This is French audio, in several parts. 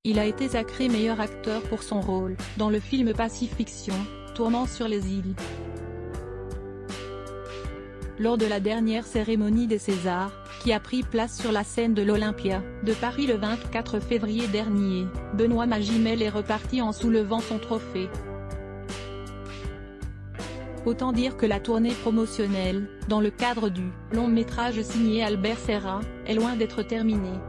Il a été sacré meilleur acteur pour son rôle dans le film Pacifiction, tournant sur les îles. Lors de la dernière cérémonie des Césars, qui a pris place sur la scène de l'Olympia, de Paris le 24 février dernier, Benoît Magimel est reparti en soulevant son trophée. Autant dire que la tournée promotionnelle, dans le cadre du long-métrage signé Albert Serra, est loin d'être terminée.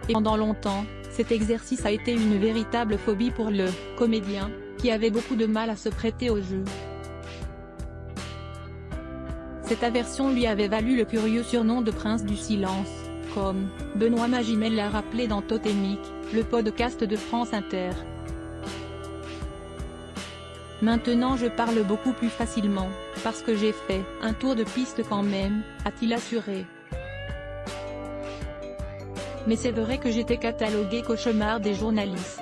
Et pendant longtemps, cet exercice a été une véritable phobie pour le comédien, qui avait beaucoup de mal à se prêter au jeu. Cette aversion lui avait valu le curieux surnom de Prince du Silence, comme Benoît Magimel l'a rappelé dans Totémique, le podcast de France Inter. Maintenant je parle beaucoup plus facilement, parce que j'ai fait un tour de piste quand même, a-t-il assuré. Mais c'est vrai que j'étais catalogué cauchemar des journalistes.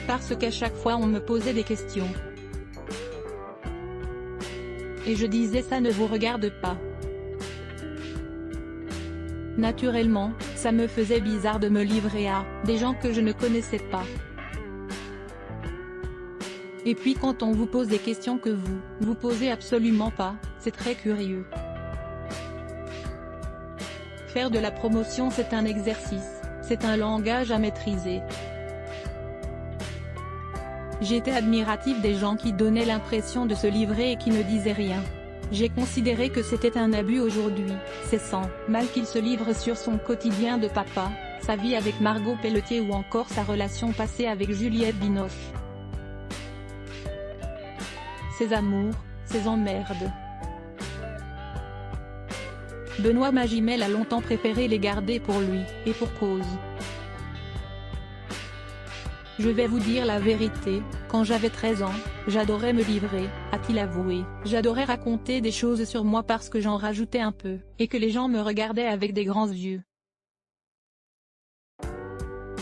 Parce qu'à chaque fois on me posait des questions. Et je disais ça ne vous regarde pas. Naturellement, ça me faisait bizarre de me livrer à des gens que je ne connaissais pas. Et puis quand on vous pose des questions que vous posez absolument pas, c'est très curieux. Faire de la promotion c'est un exercice, c'est un langage à maîtriser. J'étais admiratif des gens qui donnaient l'impression de se livrer et qui ne disaient rien. J'ai considéré que c'était un abus aujourd'hui, c'est sans mal qu'il se livre sur son quotidien de papa, sa vie avec Margot Pelletier ou encore sa relation passée avec Juliette Binoche. Ses amours, ses emmerdes. Benoît Magimel a longtemps préféré les garder pour lui, et pour cause. Je vais vous dire la vérité, quand j'avais 13 ans, j'adorais me livrer, a-t-il avoué. J'adorais raconter des choses sur moi parce que j'en rajoutais un peu, et que les gens me regardaient avec des grands yeux.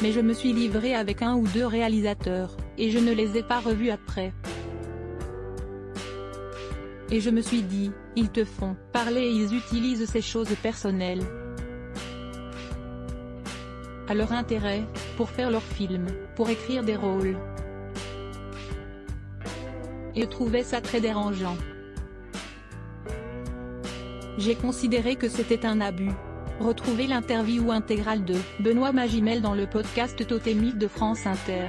Mais je me suis livré avec un ou deux réalisateurs, et je ne les ai pas revus après. Et je me suis dit, ils te font parler et ils utilisent ces choses personnelles à leur intérêt, pour faire leur film, pour écrire des rôles. Et je trouvais ça très dérangeant. J'ai considéré que c'était un abus. Retrouvez l'interview intégrale de Benoît Magimel dans le podcast Totémique de France Inter.